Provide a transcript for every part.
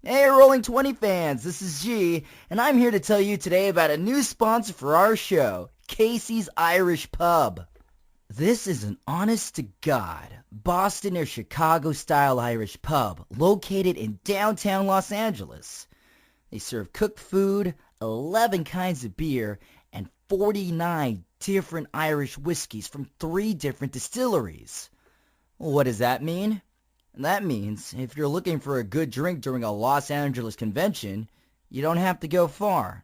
Hey, Rolling 20 fans, this is G, and I'm here to tell you today about a new sponsor for our show, Casey's Irish Pub. This is an honest-to-God Boston or Chicago-style Irish pub located in downtown Los Angeles. They serve cooked food, 11 kinds of beer, and 49 different Irish whiskeys from 3 different distilleries. What does that mean? That means if you're looking for a good drink during a Los Angeles convention, you don't have to go far.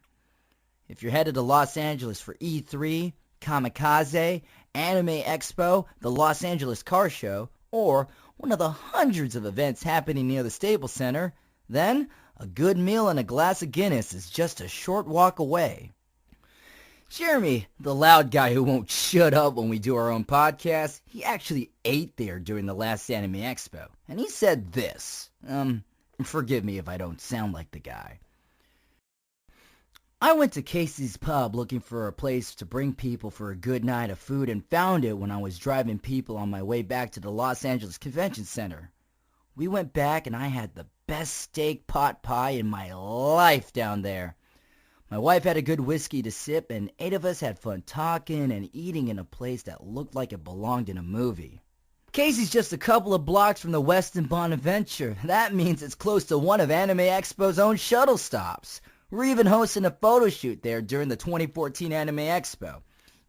If you're headed to Los Angeles for E3, Kamikaze, Anime Expo, the Los Angeles Car Show, or one of the hundreds of events happening near the Staples Center, then a good meal and a glass of Guinness is just a short walk away. Jeremy, the loud guy who won't shut up when we do our own podcast, he actually ate there during the last Anime Expo. And he said this. Forgive me if I don't sound like the guy. I went to Casey's Pub looking for a place to bring people for a good night of food and found it when I was driving people on my way back to the Los Angeles Convention Center. We went back and I had the best steak pot pie in my life down there. My wife had a good whiskey to sip, and 8 of us had fun talking and eating in a place that looked like it belonged in a movie. Casey's just a couple of blocks from the Westin Bonaventure. That means it's close to one of Anime Expo's own shuttle stops. We're even hosting a photo shoot there during the 2014 Anime Expo.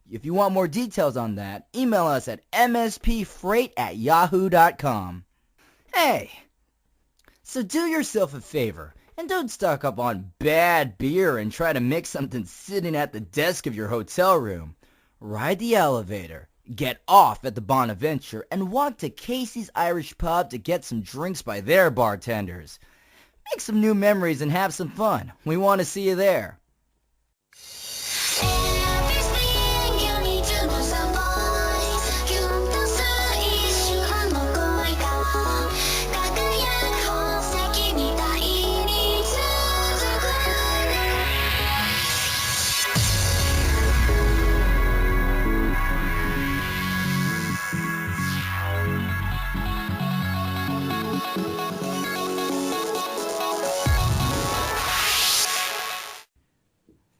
If you want more details on that, email us at mspfreight@yahoo.com. Hey, so do yourself a favor. And don't stock up on bad beer and try to mix something sitting at the desk of your hotel room. Ride the elevator, get off at the Bonaventure, and walk to Casey's Irish Pub to get some drinks by their bartenders. Make some new memories and have some fun. We want to see you there.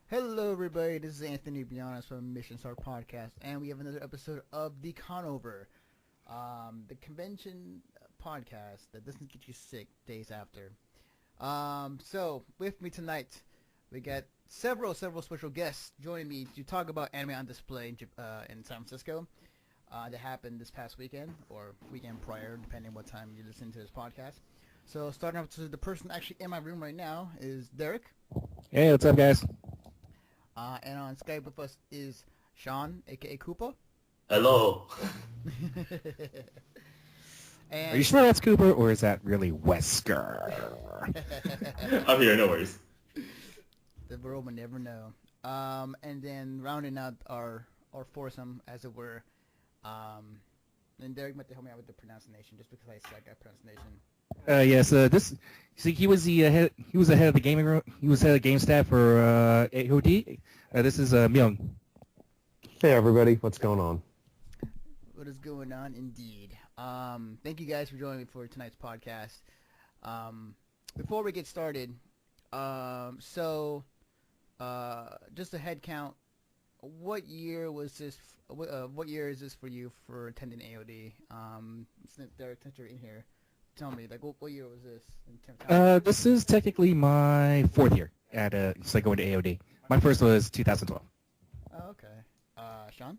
Hello, everybody. This is Anthony Bionis from Mission Start Podcast, and we have another episode of the Conover, the convention podcast that doesn't get you sick days after. So with me tonight, we got several special guests joining me to talk about anime on display in San Francisco that happened this past weekend or weekend prior, depending on what time you listen to this podcast. So starting off, the person actually in my room right now is Derek. Hey, what's up, guys? And on Skype with us is Sean, a.k.a. Koopa. Hello. And Are you sure that's Cooper, or is that really Wesker? I'm here, no worries. the world will never know. And then rounding out our foursome, as it were, and Derek might help me out with the pronunciation, just because I suck at pronunciation. Yes. He was the head. He was the head of the gaming room. He was head of game staff for AOD. This is Myung. Hey everybody, what's going on? What is going on, indeed? Thank you guys for joining me for tonight's podcast. Before we get started, just a head count. What year was this? What year is this for you for attending AOD? Since Derek, since you're in here, tell me, like, what year was this? In terms of time? This is technically my 4th year at going to AOD. My first was 2012. Oh, okay. Sean?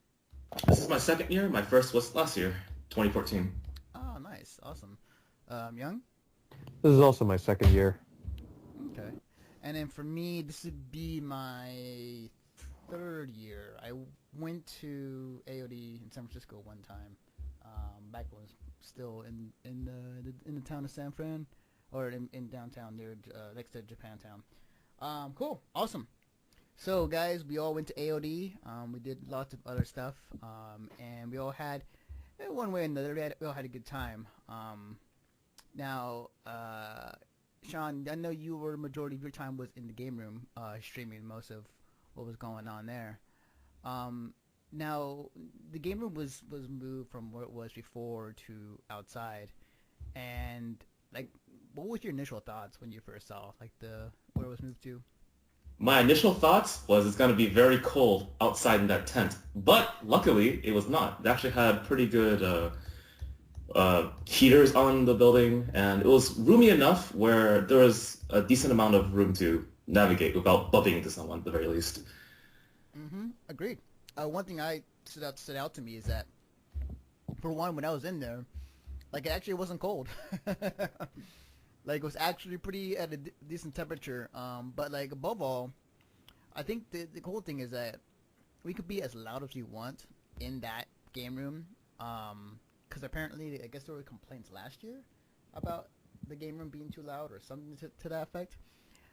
This is my 2nd year. My first was last year, 2014. Oh, nice. Awesome. Young? This is also my 2nd year. Okay. And then for me, this would be my 3rd year. I went to AOD in San Francisco one time. Back when I was still in the town of San Fran, or in downtown near next to Japantown. Cool. Awesome. So guys, we all went to AOD. We did lots of other stuff, and we all had, in one way or another, we all had a good time. Now, Sean, I know you were, the majority of your time was in the game room, streaming most of what was going on there. Now, the game room was moved from where it was before to outside, and like what was your initial thoughts when you first saw like the where it was moved to? My initial thoughts was it's going to be very cold outside in that tent, but luckily it was not. It actually had pretty good heaters on the building, and it was roomy enough where there was a decent amount of room to navigate without bumping into someone at the very least. Agreed. One thing I stood out to me is that, for one, when I was in there, like it actually wasn't cold. Like it was actually pretty at a decent temperature. But like above all, I think the cool thing is that we could be as loud as we want in that game room. Because apparently, I guess there were complaints last year about the game room being too loud or something to that effect.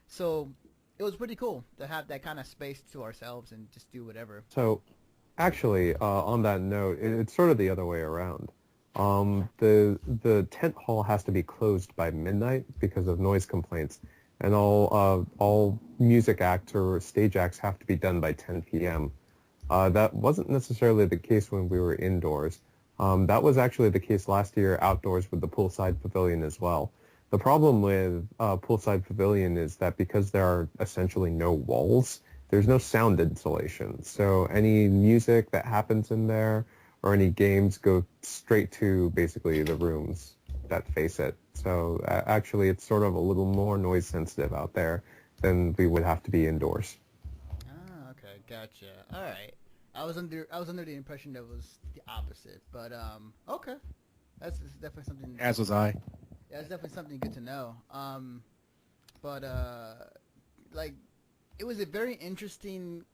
So it was pretty cool to have that kind of space to ourselves and just do whatever. So, actually, on that note, it's sort of the other way around. The tent hall has to be closed by midnight because of noise complaints, and all music acts or stage acts have to be done by 10 p.m. That wasn't necessarily the case when we were indoors. That was actually the case last year outdoors with the poolside pavilion as well. The problem with poolside pavilion is that because there are essentially no walls, there's no sound insulation. So any music that happens in there or any games go straight to basically the rooms that face it. So actually it's sort of a little more noise sensitive out there than we would have to be indoors. Ah, okay, gotcha. All right. I was under the impression that it was the opposite, but okay, that's definitely something. As was I. Yeah, it's definitely something good to know. But like, it was a very interesting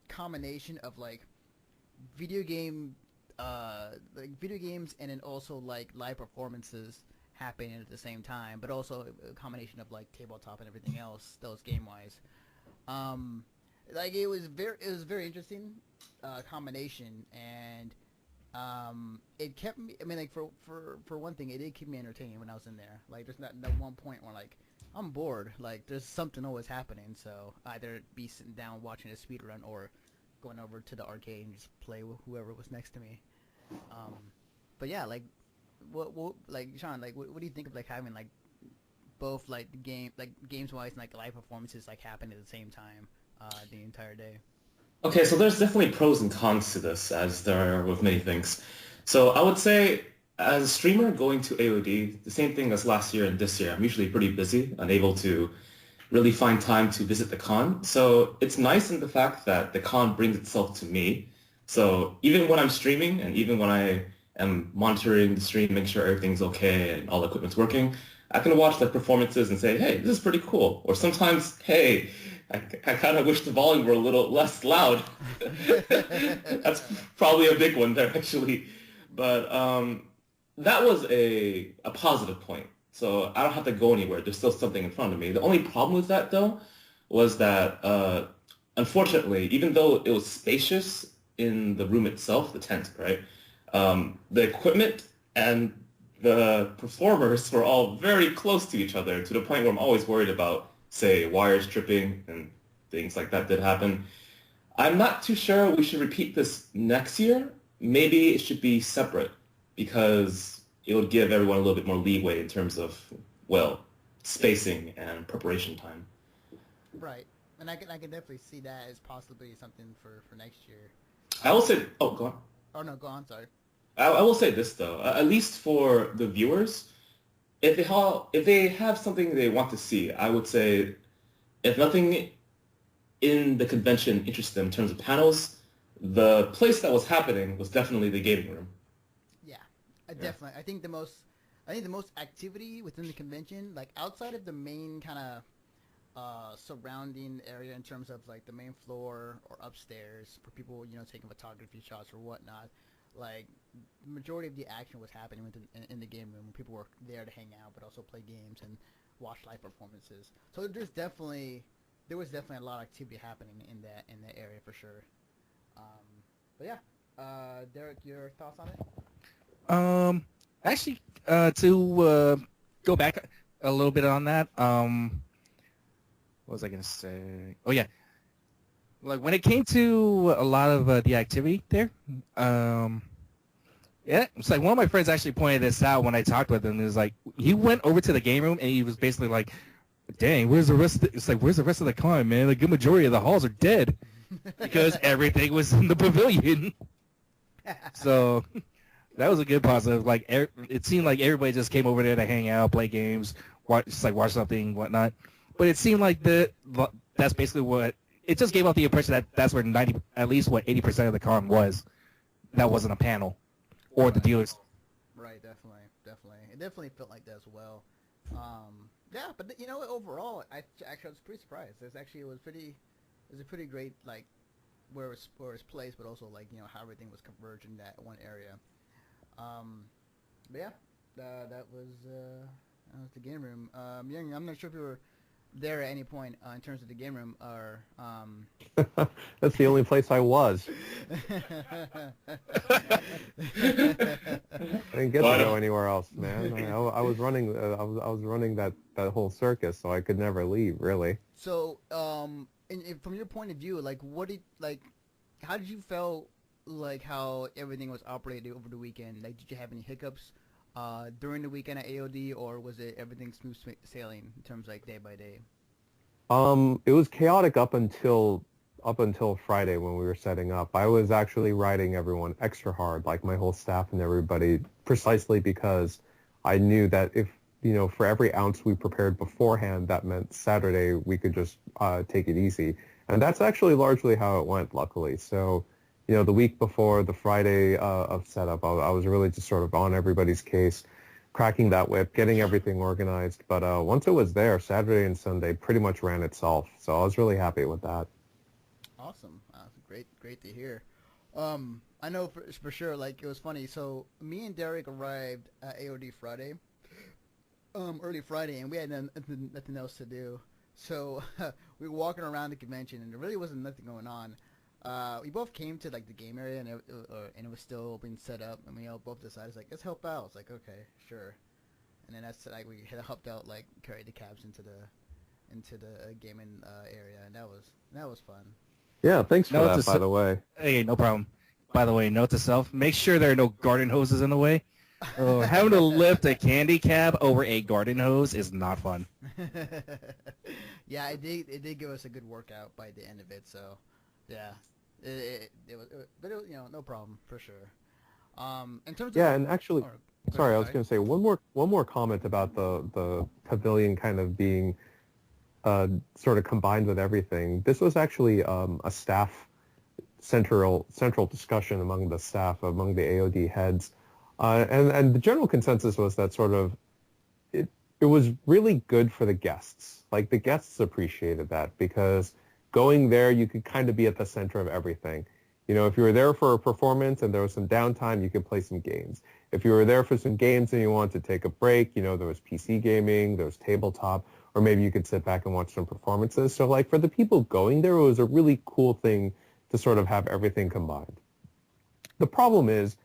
combination of like video game, video games, and then also like live performances happening at the same time, but also a combination of like tabletop and everything else that was game wise. Like it was very interesting combination, and it kept me. I mean, like for one thing, it did keep me entertained when I was in there. Like there's not one point where like I'm bored. Like there's something always happening. So either be sitting down watching a speed run or going over to the arcade and just play with whoever was next to me. But yeah, like what like Sean, like what do you think of like having like both like games wise and like live performances like happen at the same time the entire day? Okay, so there's definitely pros and cons to this, as there are with many things. So I would say, as a streamer going to AOD, the same thing as last year and this year, I'm usually pretty busy, unable to really find time to visit the con. So it's nice in the fact that the con brings itself to me. So even when I'm streaming and even when I am monitoring the stream, making sure everything's okay and all the equipment's working, I can watch the performances and say, hey, this is pretty cool. Or sometimes, hey, I kind of wish the volume were a little less loud. That's probably a big one there, actually. But that was a positive point. So I don't have to go anywhere. There's still something in front of me. The only problem with that, though, was that, unfortunately, even though it was spacious in the room itself, the tent, right, the equipment and the performers were all very close to each other to the point where I'm always worried about, say, wires tripping and things like that did happen. I'm not too sure we should repeat this next year. Maybe it should be separate because it would give everyone a little bit more leeway in terms of, well, spacing and preparation time. Right, and I can definitely see that as possibly something for next year. I will say, oh, go on. Oh no, go on. Sorry. I will say this though, at least for the viewers, if they have something they want to see, I would say, if nothing in the convention interests them in terms of panels, the place that was happening was definitely the gaming room. Yeah, definitely. I think the most activity within the convention, like outside of the main kind of surrounding area in terms of like the main floor or upstairs for people, taking photography shots or whatnot. Like the majority of the action was happening in the game room. People were there to hang out, but also play games and watch live performances. So there was definitely a lot of activity happening in that area for sure. But yeah, Derek, your thoughts on it? Actually, to go back a little bit on that, what was I gonna say? Oh yeah, like when it came to a lot of the activity there, Yeah, it's like one of my friends actually pointed this out when I talked with him. It was like he went over to the game room and he was basically like, "Dang, where's the rest?" It's like, "Where's the rest of the con, man? The good majority of the halls are dead because everything was in the pavilion." So that was a good positive. Like it seemed like everybody just came over there to hang out, play games, watch something, whatnot. But it seemed like that's basically what it just gave off the impression that that's where 80% of the con was. That wasn't a panel. Or the dealers. Right, definitely. It definitely felt like that as well. Yeah, but you know what? Overall, I was pretty surprised. It was a pretty great like where it's placed, but also like how everything was converged in that one area. But yeah, that was the game room. Young, I'm not sure if you were there at any point in terms of the game room, or That's the only place I was. I didn't get to go anywhere else, man. I was running. I was running that whole circus, so I could never leave, really. So, and from your point of view, like, how did you feel like how everything was operated over the weekend? Like, did you have any hiccups during the weekend at AOD, or was it everything smooth sailing in terms of like day by day? It was chaotic up until Friday when we were setting up. I was actually riding everyone extra hard, like my whole staff and everybody, precisely because I knew that if, for every ounce we prepared beforehand, that meant Saturday we could just take it easy. And that's actually largely how it went, luckily. So, the week before the Friday of setup, I was really just sort of on everybody's case, cracking that whip, getting everything organized. But once it was there, Saturday and Sunday pretty much ran itself. So I was really happy with that. Awesome. Great to hear. I know for sure, like, it was funny. So me and Derek arrived at AOD Friday, early Friday, and we had nothing else to do. So we were walking around the convention, and there really wasn't nothing going on. We both came to like the game area, and it was still being set up, and we all both decided, like, let's help out. It's like, okay, sure. And then that's like we had helped out, like carry the cabs into the gaming area, and that was fun. Yeah, thanks for that, by the way. Hey, no problem. By the way, note to self, make sure there are no garden hoses in the way. Having to lift a candy cab over a garden hose is not fun. Yeah, it did give us a good workout by the end of it, so yeah. It was, but it was, no problem for sure. In terms of and actually, sorry, I was going to say one more comment about the pavilion kind of being sort of combined with everything. This was actually a staff central discussion among the staff, among the AOD heads, and the general consensus was that sort of it was really good for the guests. Like, the guests appreciated that because going there, you could kind of be at the center of everything. If you were there for a performance and there was some downtime, you could play some games. If you were there for some games and you wanted to take a break, there was PC gaming, there was tabletop, or maybe you could sit back and watch some performances. So, like, for the people going there, it was a really cool thing to sort of have everything combined. The problem is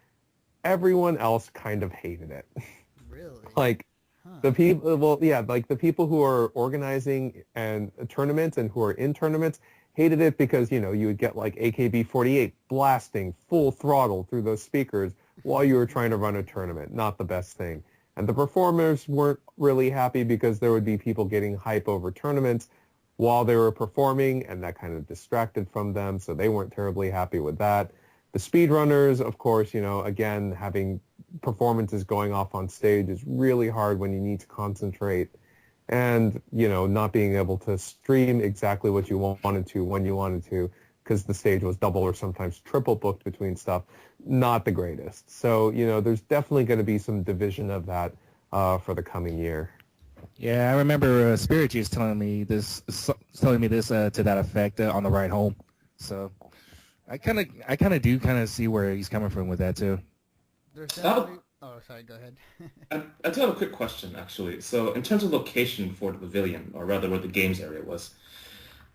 everyone else kind of hated it. Really? Like, the people, like the people who are organizing and tournaments and who are in tournaments hated it because, you would get like AKB48 blasting full throttle through those speakers while you were trying to run a tournament. Not the best thing. And the performers weren't really happy because there would be people getting hype over tournaments while they were performing, and that kind of distracted from them, so they weren't terribly happy with that. The speedrunners, of course, again, having performances going off on stage is really hard when you need to concentrate, and, not being able to stream exactly what you wanted to when you wanted to because the stage was double or sometimes triple booked between stuff, not the greatest. So, there's definitely going to be some division of that for the coming year. Yeah, I remember Spirit Juice telling me this to that effect on the ride home. So I kind of do see where he's coming from with that too. There's definitely... Oh, sorry. Go ahead. I do have a quick question, actually. So, in terms of location for the pavilion, or rather where the games area was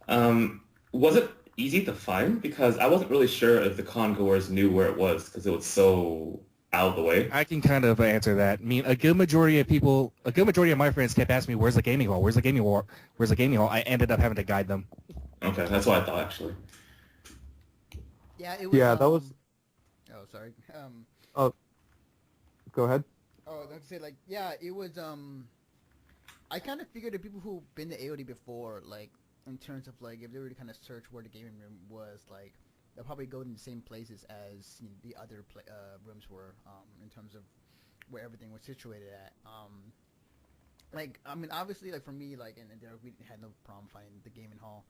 it easy to find? Because I wasn't really sure if the con-goers knew where it was because it was so out of the way. I can kind of answer that. I mean, a good majority of my friends kept asking me, "Where's the gaming hall? Where's the gaming hall? Where's the gaming hall?" I ended up having to guide them. Okay, that's what I thought, actually. Yeah, it was. Yeah, that was. Oh, sorry. go ahead. Oh, I'd say like yeah, it was I kind of figured the people who've been to AOD before, like in terms of like if they were to kind of search where the gaming room was, like they'll probably go in the same places as the other rooms were, in terms of where everything was situated at. Like I mean, obviously, like for me, like and there we had no problem finding the gaming hall.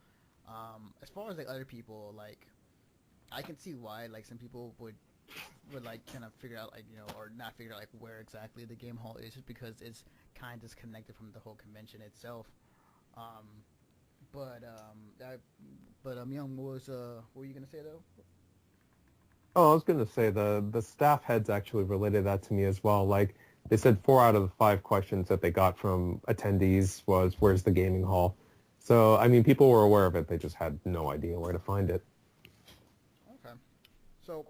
As far as like other people, like I can see why like some people would like kind of figure out like or not figure out like where exactly the game hall is, just because it's kind of disconnected from the whole convention itself. Young, what were you gonna say though? Oh, I was going to say the staff heads actually related that to me as well. Like they said 4 out of the 5 questions that they got from attendees was, where's the gaming hall? So, I mean, people were aware of it. They just had no idea where to find it. Okay. So,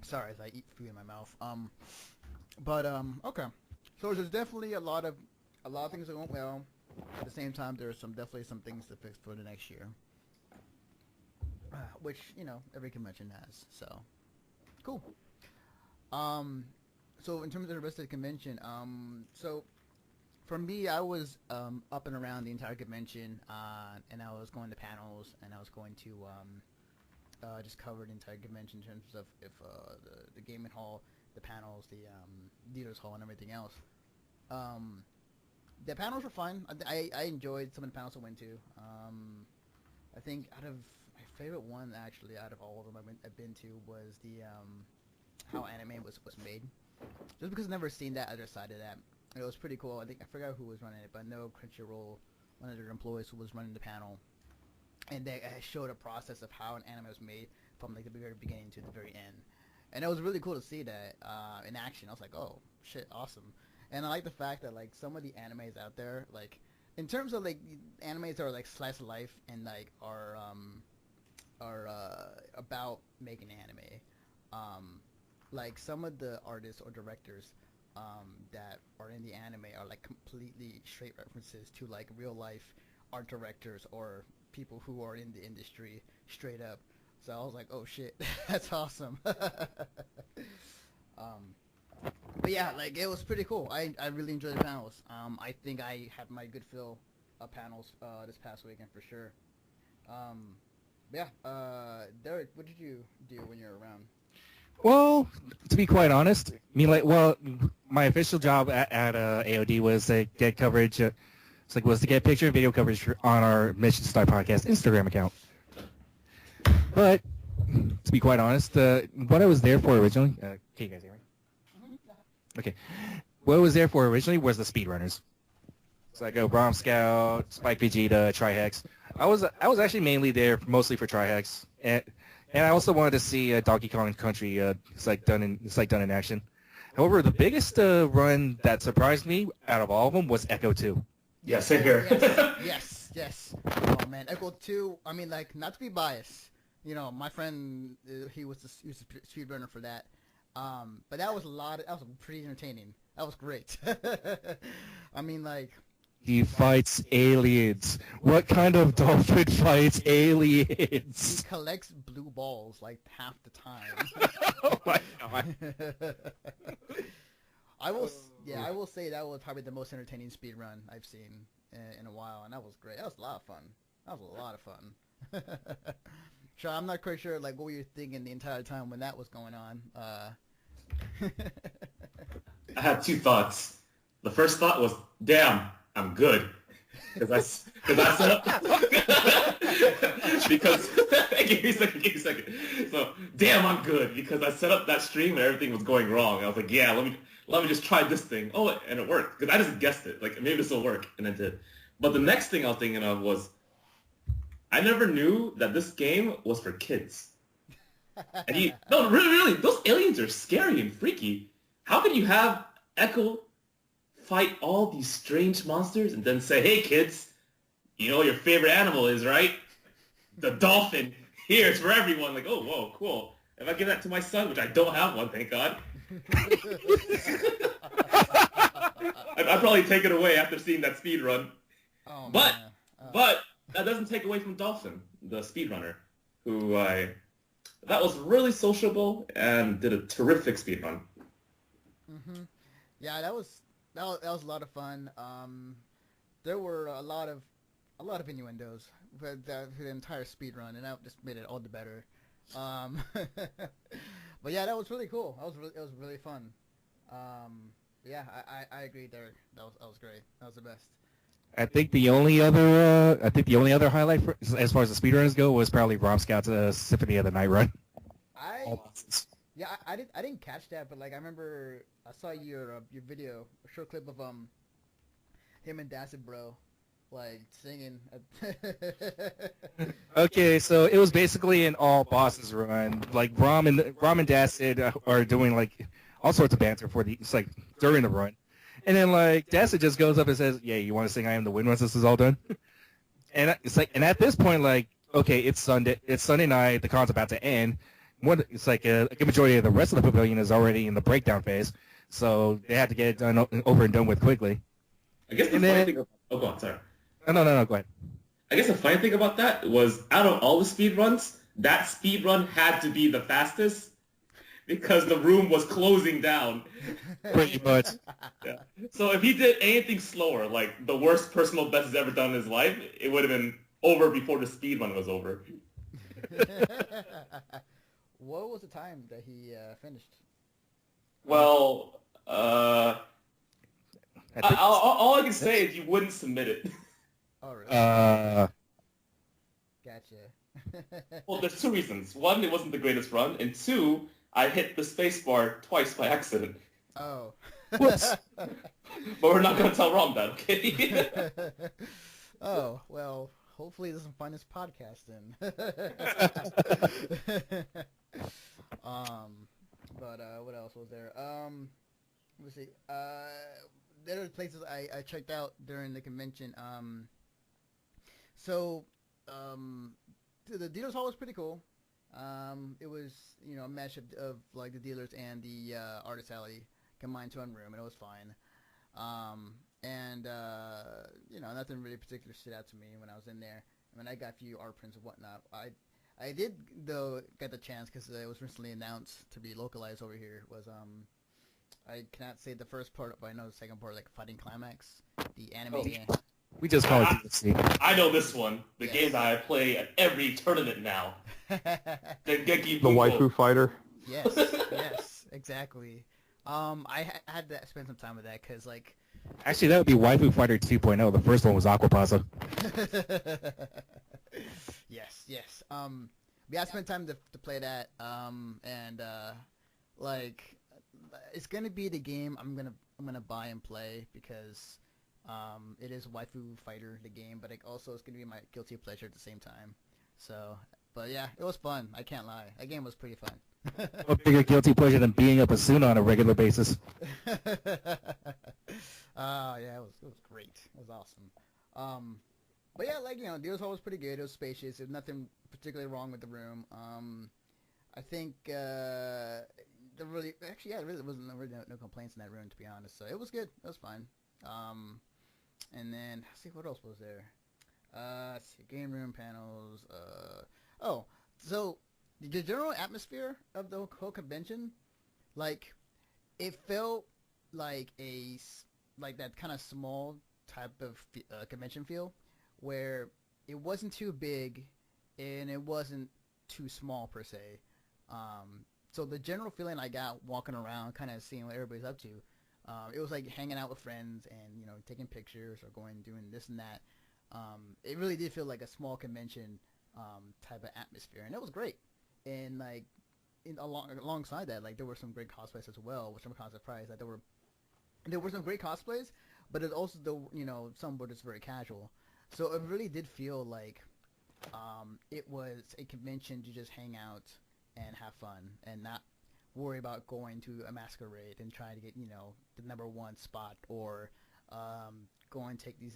sorry as I eat food in my mouth. Okay. So there's definitely a lot of things that went well. At the same time, there's definitely some things to fix for the next year. Which, every convention has. So, cool. So in terms of the rest of the convention, so for me, I was up and around the entire convention, and I was going to panels, and I was going to just cover the entire convention in terms of the gaming hall, the panels, the dealers hall, and everything else. The panels were fun. I enjoyed some of the panels I went to. I think out of my favorite one, actually, out of all of them I've been to, was the how anime was made. Just because I've never seen that other side of that. It was pretty cool. I forgot who was running it, but I know Crunchyroll, one of their employees, who was running the panel, and they showed a process of how an anime was made from like the very beginning to the very end. And it was really cool to see that in action. I was like, oh shit, awesome. And I like the fact that like some of the animes out there, like in terms of like animes that are like slice of life and like are about making anime, like some of the artists or directors that are in the anime are like completely straight references to like real life art directors or people who are in the industry straight up. So I was like, oh shit, that's awesome. But yeah, like it was pretty cool. I really enjoyed the panels. I think I had my good fill of panels this past weekend for sure. Derek, what did you do when you were around? Well, to be quite honest, my official job at AOD was to get coverage. Was to get picture and video coverage on our Mission Star Podcast Instagram account. But to be quite honest, what I was there for originally, can you guys hear me? Okay, what I was there for originally was the speedrunners. So I go Brom Scout, Spike Vegeta, Trihex. I was actually mainly there mostly for Trihex, and I also wanted to see Donkey Kong Country. It's done in action. However, the biggest run that surprised me out of all of them was Echo 2. Yeah, same here. Yes. Oh man, Echo 2. I mean, like, not to be biased. My friend, he was a speedrunner for that. But that was that was pretty entertaining. That was great. I mean, like... He fights aliens. What kind of dolphin fights aliens? He collects blue balls, like, half the time. Oh my god. I will say that was probably the most entertaining speed run I've seen in a while, and that was great. That was a lot of fun. That was a lot of fun. So I'm not quite sure, like, what were you thinking the entire time when that was going on? I had 2 thoughts. The first thought was, damn, I'm good. Because I set up... because... give me a second. So, damn, I'm good. Because I set up that stream and everything was going wrong. I was like, yeah, let me just try this thing. Oh, and it worked. Because I just guessed it. Like, maybe this will work. And it did. But the next thing I was thinking of was, I never knew that this game was for kids. And no, really, those aliens are scary and freaky. How can you have Echo fight all these strange monsters and then say, hey kids, you know what your favorite animal is, right? The dolphin. Here, it's for everyone. Like, oh, whoa, cool. If I give that to my son, which I don't have one, thank God. I'd probably take it away after seeing that speed run. Oh, but that doesn't take away from Dolphin, the speedrunner, that was really sociable and did a terrific speedrun. Mm-hmm. Yeah, that was a lot of fun. There were a lot of innuendos for the entire speed run, and that just made it all the better. But yeah, that was really cool. It was really fun. Yeah, I agree there. That was great. That was the best. I think the only other highlight as far as the speedrunners go was probably Rob Scott's Symphony of the Night run. I All bosses. Yeah, I didn't catch that, but like I remember I saw your video, a short clip of him and Dacid Bro, like singing. Okay, so it was basically an all bosses run. Like Rom and Dacid are doing like all sorts of banter for the it's like during the run, and then like Dacid just goes up and says, "Yeah, you want to sing 'I Am the Wind' once this is all done?" And it's like, and at this point, like, okay, it's Sunday night, the con's about to end. It's like a good majority of the rest of the pavilion is already in the breakdown phase, so they had to get it done over and done with quickly. I guess the And funny then, thing. Oh, go on. Sorry. no, go ahead. I guess the funny thing about that was, out of all the speed runs, that speed run had to be the fastest because the room was closing down. Pretty much. Yeah. So if he did anything slower, like the worst personal best he's ever done in his life, it would have been over before the speed run was over. What was the time that he finished? Well, I think, all I can say is you wouldn't submit it. Oh, really? Gotcha. Well, there's two reasons. One, it wasn't the greatest run, and two, I hit the space bar twice by accident. Oh. Whoops. But we're not going to tell Rom that, okay? Oh, well, hopefully he doesn't find this podcast then. But what else was there? Let me see. There are places I checked out during the convention. So, the dealers hall was pretty cool. It was, a match of like the dealers and the artist alley combined to one room, and it was fine. And nothing really particular stood out to me when I was in there. I mean, I got a few art prints and whatnot. I did though get the chance because it was recently announced to be localized over here. Was I cannot say the first part, but I know the second part, like Fighting Climax, the anime game. We just call it DLC. I know this one. The Yes. game that I play at every tournament now. Dengeki The waifu fighter. Yes, yes, exactly. I had to spend some time with that because, like, Actually, that would be Waifu Fighter 2.0. The first one was Aquapasa. yes. Yeah, I spent time to play that. Like, it's gonna be the game I'm gonna buy and play because, it is Waifu Fighter the game, but it also is gonna be my guilty pleasure at the same time. So, but yeah, it was fun. I can't lie. That game was pretty fun. What bigger guilty pleasure than being up Asuna on a regular basis? Yeah, it was great. It was awesome. But yeah, like, Dealers Hall was pretty good. It was spacious. There's nothing particularly wrong with the room. I think there really wasn't really no complaints in that room, to be honest. So it was good. It was fine. And then let's see what else was there. Let's see, game room panels. So the general atmosphere of the whole convention, like, it felt like like that kind of small type of convention feel, where it wasn't too big and it wasn't too small per se. So the general feeling I got walking around, kind of seeing what everybody's up to, it was like hanging out with friends and taking pictures or doing this and that. It really did feel like a small convention type of atmosphere, and it was great. And like alongside that, like, there were some great cosplays as well, which I'm kind of surprised that there were some great cosplays, but it also some were just very casual. So it really did feel like it was a convention to just hang out and have fun and not worry about going to a masquerade and trying to get the number one spot or go and take these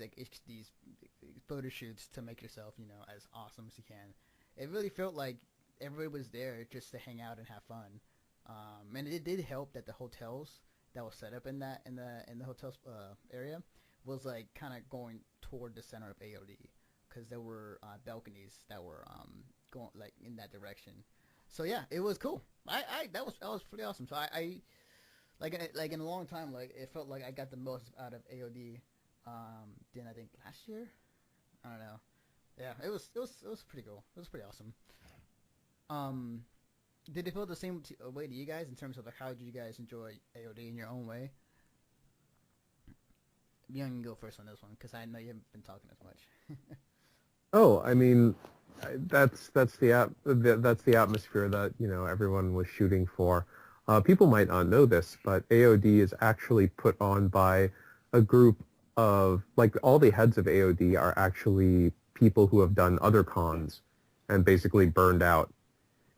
photo shoots to make yourself as awesome as you can. It really felt like everybody was there just to hang out and have fun, and it did help that the hotels that was set up in the hotel area was like kind of going toward the center of AOD, because there were balconies that were going like in that direction. So yeah, it was cool. That was pretty awesome. So I like in a long time, like it felt like I got the most out of AOD than I think last year. I don't know. Yeah, it was pretty cool. It was pretty awesome. Um, did it feel the same way to you guys in terms of like how did you guys enjoy AOD in your own way? You can go first on this one because I know you haven't been talking as much. Oh, I mean, that's the atmosphere that everyone was shooting for. People might not know this, but AOD is actually put on by a group of like all the heads of AOD are actually people who have done other cons and basically burned out.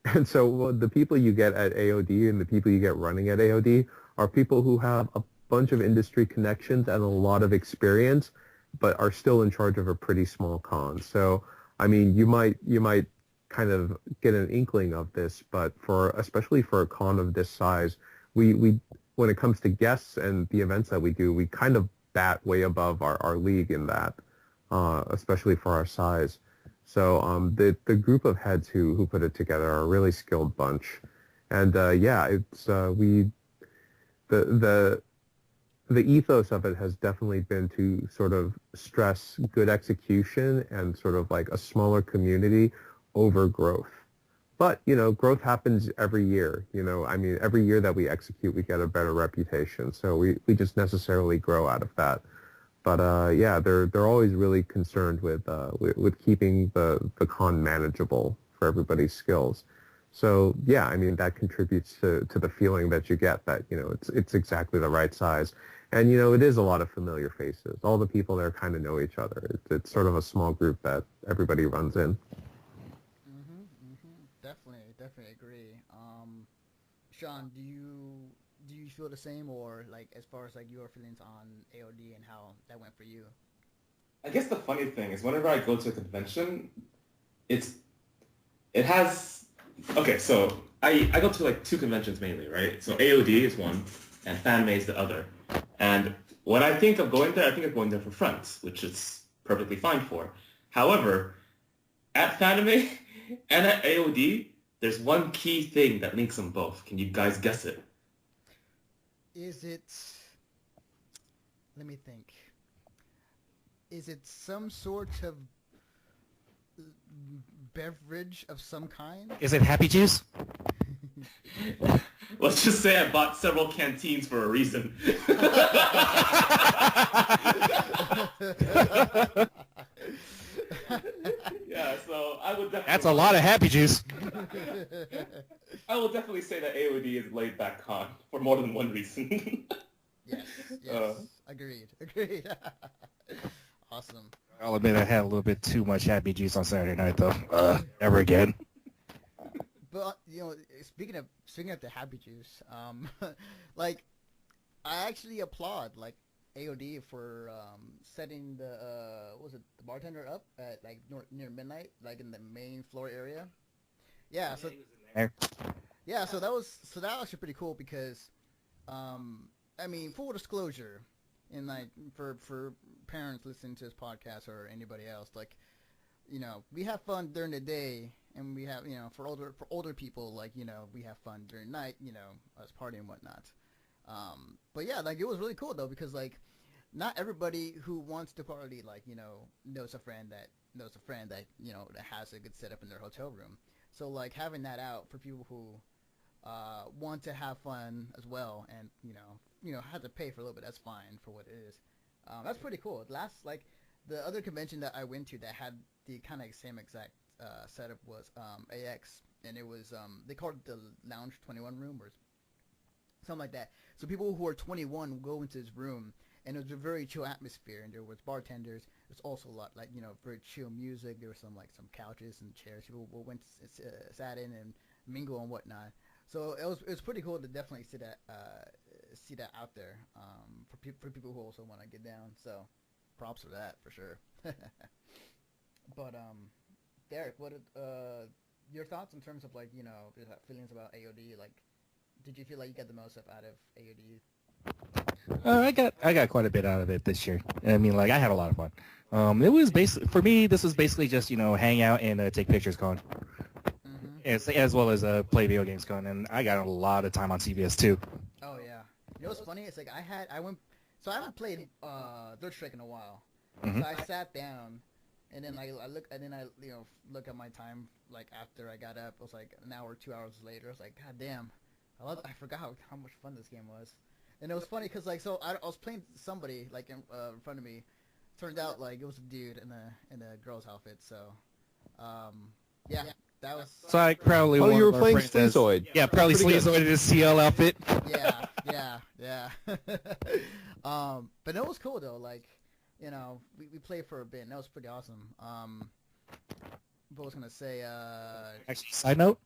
And so the people you get at AOD and the people you get running at AOD are people who have a bunch of industry connections and a lot of experience, but are still in charge of a pretty small con. So, I mean, you might kind of get an inkling of this, but especially for a con of this size, we when it comes to guests and the events that we do, we kind of bat way above our league in that, especially for our size. So the group of heads who put it together are a really skilled bunch, and yeah, it's the ethos of it has definitely been to sort of stress good execution and sort of like a smaller community over growth. But growth happens every year. I mean, every year that we execute, we get a better reputation. So we just necessarily grow out of that. But yeah, they're always really concerned with keeping the con manageable for everybody's skills. So yeah, I mean that contributes to the feeling that you get that it's exactly the right size, and it is a lot of familiar faces. All the people there kind of know each other. It's sort of a small group that everybody runs in. Definitely agree. Sean, do you feel the same, or like as far as like your feelings on AOD and how that went for you? I guess the funny thing is whenever I go to a convention, it has... Okay, so I go to like two conventions mainly, right? So AOD is one, and Fanmade is the other. And when I think of going there, I think of going there for friends, which is perfectly fine for. However, at Fanmade and at AOD, there's one key thing that links them both. Can you guys guess it? Is it... Let me think. Is it some sort of beverage of some kind? Is it Happy Juice? Let's just say I bought several canteens for a reason. Yeah, so I would definitely... That's a lot of Happy Juice. I will definitely say that AOD is laid back con for more than one reason. Yes. Agreed. Awesome. I'll admit I had a little bit too much Happy Juice on Saturday night, though. Never again. But speaking of the Happy Juice, like I actually applaud like AOD for setting the the bartender up at like near midnight, like in the main floor area. Yeah, so yeah, so that was actually pretty cool because, I mean, full disclosure, and like for parents listening to this podcast or anybody else, like, we have fun during the day, and we have, for older people, like, we have fun during night, us partying and whatnot. But yeah, like it was really cool though because like not everybody who wants to party like knows a friend that that has a good setup in their hotel room. So like having that out for people who want to have fun as well, and have to pay for a little bit. That's fine for what it is. That's pretty cool. Like the other convention that I went to that had the kind of same exact setup was AX, and it was they called it the Lounge 21 room or something like that. So people who are 21 would go into this room, and it was a very chill atmosphere, and there was bartenders. There's also a lot like very chill music. There was some couches and chairs. People sat in and mingle and whatnot. So it was pretty cool to definitely see that out there for people who also want to get down. So props for that for sure. But Derek, what your thoughts in terms of like feelings about AOD? Like, did you feel like you got the most stuff out of AOD? I got quite a bit out of it this year. I mean, like I had a lot of fun. It was basically for me. This was basically just hang out and take pictures con, as well as play video games con, and I got a lot of time on CBS too. Oh yeah, You know what's funny? It's like I went, so I haven't played Third Strike in a while. Mhm. So I sat down, and then I look at my time like after I got up. It was like an hour, 2 hours later. I was like, God damn, I forgot how much fun this game was. And it was funny because like I was playing somebody like in front of me. Turned out like it was a dude in a girl's outfit. So, yeah, that was. So I probably Oh, one you of were our playing friends has- Sleazoid. Yeah, probably Pretty good. Sleazoid in his CL outfit. Yeah. But it was cool though. Like, we played for a bit. And that was pretty awesome. What was I gonna say? Actually, side note,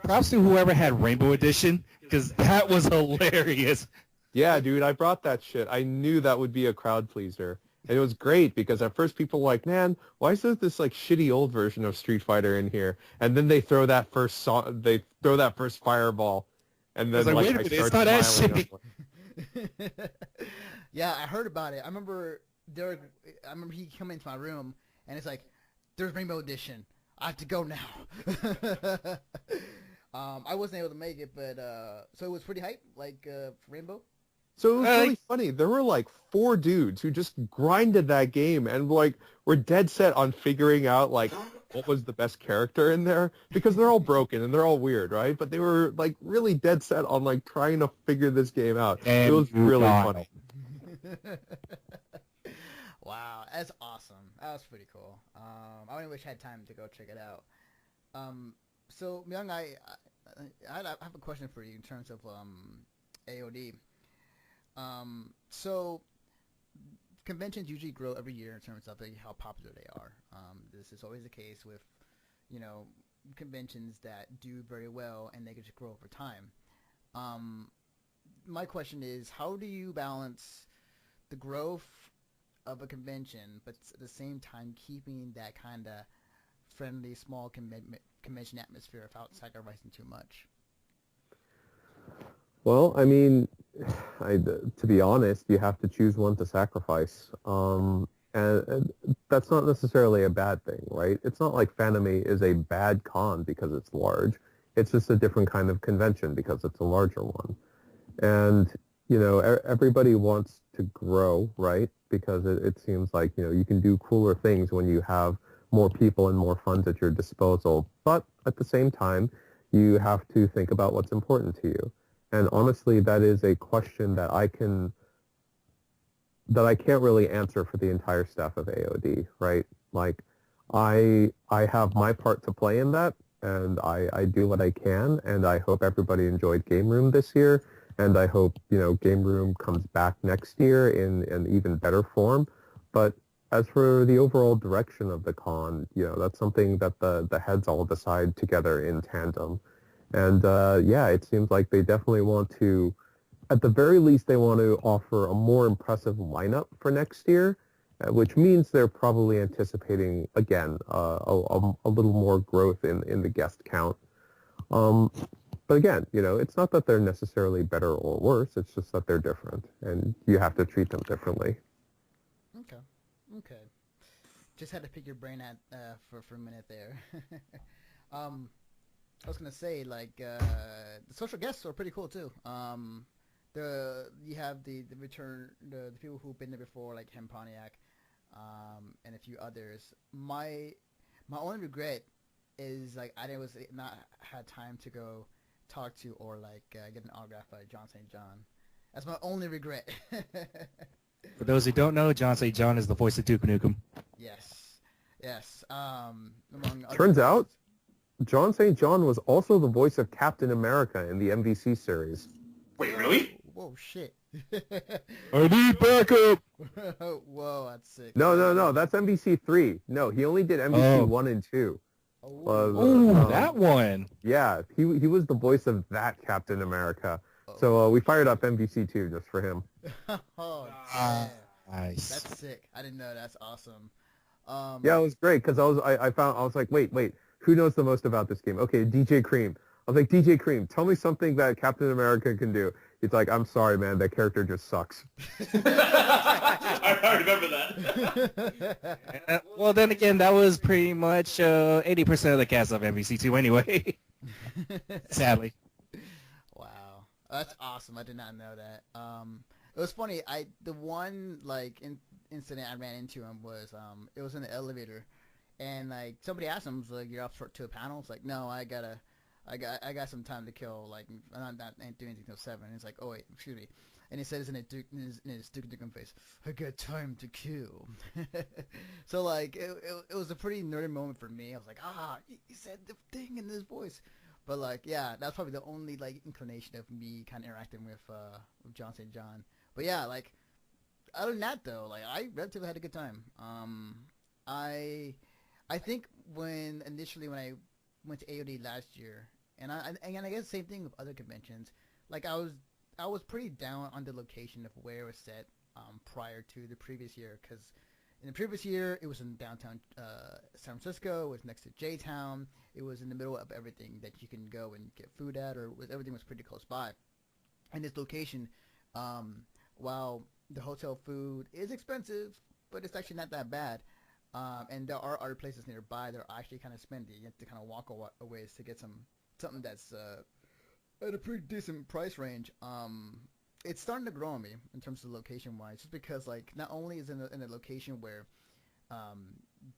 props to whoever had Rainbow Edition, because that was hilarious. Yeah, dude, I brought that shit. I knew that would be a crowd pleaser. And it was great because at first people were like, man, why is there this like shitty old version of Street Fighter in here? And then they throw that first fireball, and I was then like, like wait a I minute, it's start not that smiling. shitty. Yeah, I heard about it. I remember he came into my room and it's like, there's Rainbow Edition. I have to go now. I wasn't able to make it, but so it was pretty hype, like for Rainbow. So it was really funny. There were like 4 dudes who just grinded that game and like were dead set on figuring out like what was the best character in there because they're all broken and they're all weird, right? But they were like really dead set on like trying to figure this game out. And it was really funny. Wow, that's awesome. That was pretty cool. I only wish I had time to go check it out. So Myung, I have a question for you in terms of AOD. So conventions usually grow every year in terms of how popular they are. This is always the case with, conventions that do very well and they can just grow over time. My question is, how do you balance the growth of a convention, but at the same time keeping that kind of friendly, small convention atmosphere without sacrificing too much? Well, I mean, to be honest, you have to choose one to sacrifice. And that's not necessarily a bad thing, right? It's not like Fanime is a bad con because it's large. It's just a different kind of convention because it's a larger one. And, everybody wants to grow, right? Because it seems like, you can do cooler things when you have more people and more funds at your disposal. But at the same time, you have to think about what's important to you. And honestly, that is a question that I can't really answer for the entire staff of AOD, right? Like, I have my part to play in that, and I do what I can, and I hope everybody enjoyed Game Room this year, and I hope, Game Room comes back next year in an even better form. But as for the overall direction of the con, that's something that the heads all decide together in tandem. And it seems like they definitely want to, at the very least, they want to offer a more impressive lineup for next year, which means they're probably anticipating, again, a little more growth in the guest count. But again, it's not that they're necessarily better or worse, it's just that they're different, and you have to treat them differently. Okay. Just had to pick your brain for a minute there. I was gonna say, like, the social guests are pretty cool too. You have the people who've been there before, like Hem Pontiac, and a few others. My only regret is like I was not had time to go talk to or like get an autograph by John St. John. That's my only regret. For those who don't know, John St. John is the voice of Duke Nukem. Yes. Among other Turns out, John St. John was also the voice of Captain America in the MVC series. Wait, really? Whoa, shit. I need backup! Whoa, that's sick. No, that's MVC 3. No, he only did MVC 1 and 2. That one. Yeah, he was the voice of that Captain America. So we fired up MVC 2 just for him. Oh, damn. Nice. That's sick. I didn't know. That's awesome. Yeah, it was great because I was like, wait, who knows the most about this game? Okay, DJ Cream. I was like, DJ Cream, tell me something that Captain America can do. He's like, I'm sorry, man, that character just sucks. I remember that. Well, then again, that was pretty much 80% of the cast of MVC2 anyway. Sadly. Wow. That's awesome. I did not know that. It was funny. The one like incident I ran into him was it was in the elevator, and like somebody asked him, was like, "You're off to a panel?" It's like, "No, I got some time to kill. Like I'm not ain't doing anything till 7." And it's like, "Oh wait, excuse me." And he says in his Duke Nukem face, "I got time to kill." So like it was a pretty nerdy moment for me. I was like, he said the thing in his voice. But like, yeah, that's probably the only like inclination of me kind of interacting with John St. John. But yeah, like other than that though, like I relatively had a good time. I I think when I went to AOD last year, and I guess the same thing with other conventions. Like I was pretty down on the location of where it was set prior to the previous year, because in the previous year it was in downtown San Francisco. It was next to J-Town. It was in the middle of everything that you can go and get food at, or everything was pretty close by. And this location, while the hotel food is expensive, but it's actually not that bad. And there are other places nearby that are actually kind of spendy. You have to kind of walk a ways to get something that's at a pretty decent price range. It's starting to grow on me in terms of location wise, just because like not only is it in a location where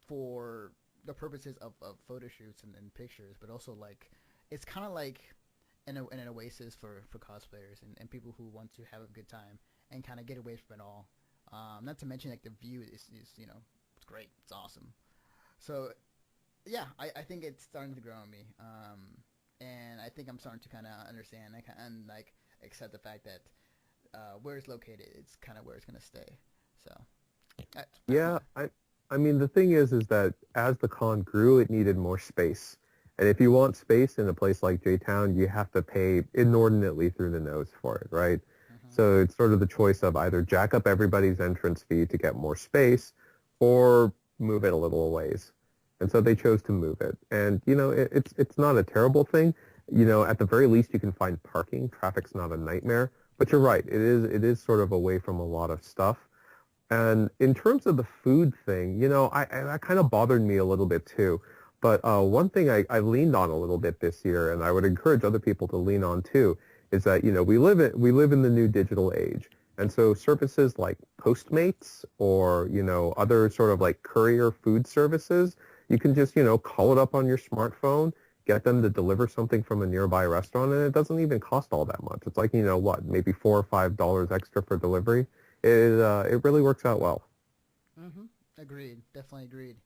for the purposes of photo shoots and pictures, but also like it's kind of like an oasis for cosplayers and people who want to have a good time and kind of get away from it all. Not to mention like the view is it's great, it's awesome. So yeah, I think it's starting to grow on me. And I think I'm starting to kind of understand and like accept the fact that where it's located, it's kind of where it's gonna stay. So Yeah, I mean the thing is that as the con grew, it needed more space, and if you want space in a place like J-Town, you have to pay inordinately through the nose for it, right? So it's sort of the choice of either jack up everybody's entrance fee to get more space, or move it a little ways. And so they chose to move it. And, it's not a terrible thing. At the very least, you can find parking. Traffic's not a nightmare. But you're right. It is sort of away from a lot of stuff. And in terms of the food thing, that kind of bothered me a little bit too. But one thing I leaned on a little bit this year, and I would encourage other people to lean on too, is that, we live in the new digital age. And so services like Postmates or, other sort of like courier food services, you can just, call it up on your smartphone, get them to deliver something from a nearby restaurant, and it doesn't even cost all that much. It's like, maybe $4 or $5 extra for delivery. It really works out well. Mm-hmm. Agreed. Definitely agreed.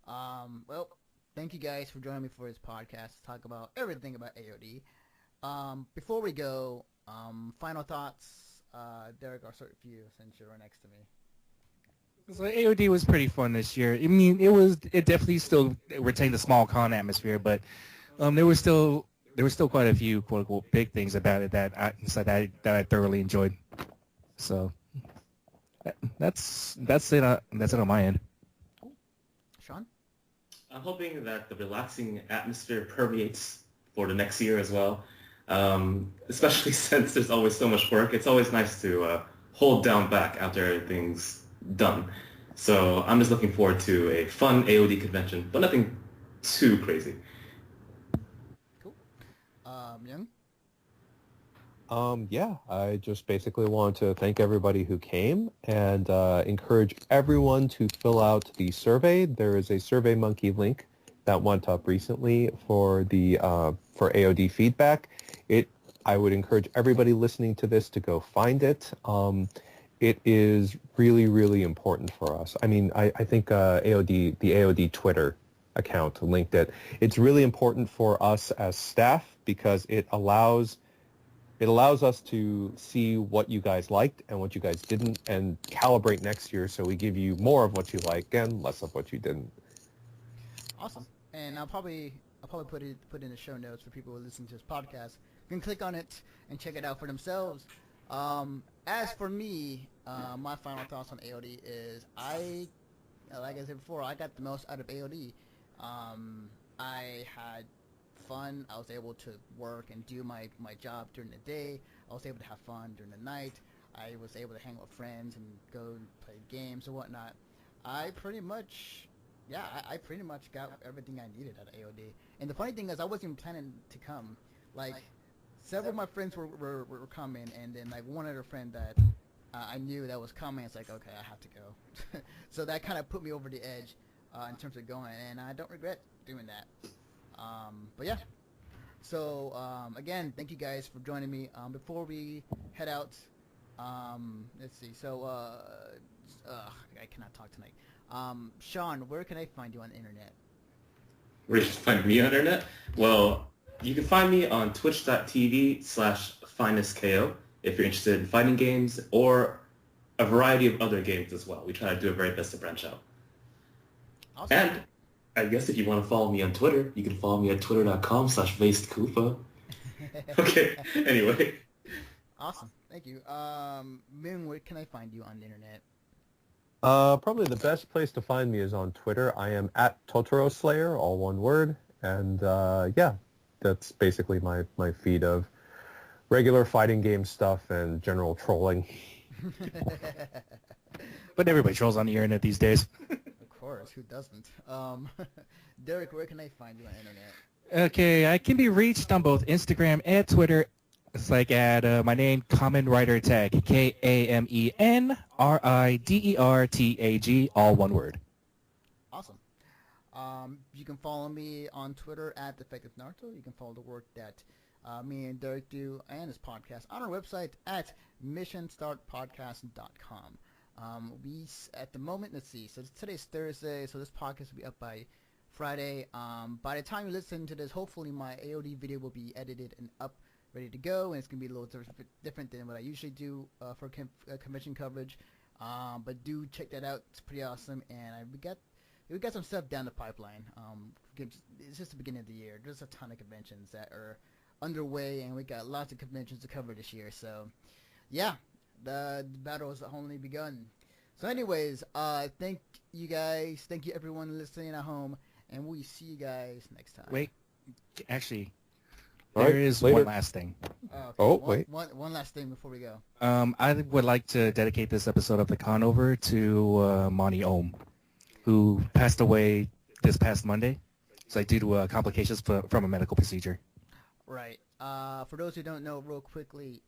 Well, thank you guys for joining me for this podcast to talk about everything about AOD. Before we go, final thoughts. Derek, I'll start with you since you're right next to me. So AOD was pretty fun this year. I mean, it definitely still retained the small con atmosphere, but there were still quite a few quote unquote big things about it that I thoroughly enjoyed. So that's it. That's it on my end. Cool. Sean? I'm hoping that the relaxing atmosphere permeates for the next year as well. Especially since there's always so much work. It's always nice to hold down back after everything's done. So I'm just looking forward to a fun AOD convention, but nothing too crazy. Cool. Young? Yeah, I just basically want to thank everybody who came and encourage everyone to fill out the survey. There is a SurveyMonkey link that went up recently for for AOD feedback. I would encourage everybody listening to this to go find it. It is really, really important for us. I mean, I think the AOD Twitter account linked it. It's really important for us as staff because it allows us to see what you guys liked and what you guys didn't and calibrate next year so we give you more of what you like and less of what you didn't. Awesome. And I'll probably put in the show notes for people who listen to this podcast. You can click on it and check it out for themselves. As for me, my final thoughts on AOD is like I said before, I got the most out of AOD. I had fun. I was able to work and do my job during the day. I was able to have fun during the night. I was able to hang with friends and go and play games and whatnot. I pretty much got everything I needed out of AOD. And the funny thing is, I wasn't even planning to come. Like, several of my friends were coming, and then like one other friend that I knew that was coming. It's like, okay, I have to go. So that kind of put me over the edge in terms of going, and I don't regret doing that. But yeah. So again, thank you guys for joining me. Before we head out, let's see. So I cannot talk tonight. Sean, where can I find you on the internet? Where you can find me on the internet? Well, you can find me on twitch.tv/finestko if you're interested in fighting games or a variety of other games as well. We try to do our very best to branch out. Awesome. And I guess if you want to follow me on Twitter, you can follow me at twitter.com/VasteKufa. Okay, anyway. Awesome. Thank you. Min, where can I find you on the internet? Probably the best place to find me is on Twitter. I am at Totoro Slayer, all one word. And yeah, that's basically my feed of regular fighting game stuff and general trolling. But everybody trolls on the internet these days. Of course, who doesn't? Derek, where can I find you on the internet? Okay, I can be reached on both Instagram and Twitter. It's like at my name, Kamen Rider Tag, KamenRiderTag, all one word. Awesome. You can follow me on Twitter at Defective Naruto. You can follow the work that me and Derek do and his podcast on our website at missionstartpodcast.com. We, at the moment, let's see, so today's Thursday, so this podcast will be up by Friday. By the time you listen to this, hopefully my AOD video will be edited and up, ready to go, and it's going to be a little different than what I usually do for convention coverage. But do check that out. It's pretty awesome, and we got some stuff down the pipeline. It's just the beginning of the year. There's a ton of conventions that are underway, and we got lots of conventions to cover this year. So, yeah, the battle has only begun. So, anyways, thank you guys. Thank you everyone listening at home, and we'll see you guys next time. Wait, actually, All there right, is later. one last thing. Okay, Oh, one, wait. One last thing before we go. I would like to dedicate this episode of the Conover to Monty Ohm, who passed away this past Monday. It's like due to complications from a medical procedure. Right. For those who don't know, real quickly,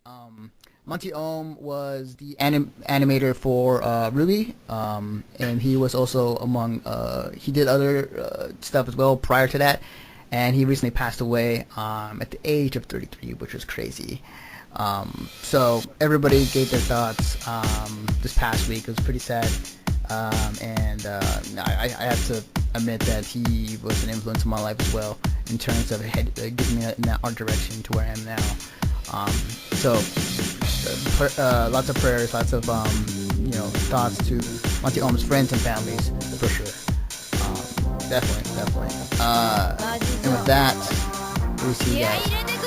Monty Ohm was the animator for Ruby, and he was also among, he did other stuff as well prior to that, and he recently passed away at the age of 33, which was crazy. So everybody gave their thoughts this past week. It was pretty sad, and I have to admit that he was an influence in my life as well in terms of getting me in that art direction to where I am now. So lots of prayers, lots of thoughts to Monty Ohm's friends and families for sure. Definitely. And with that, we'll see you guys.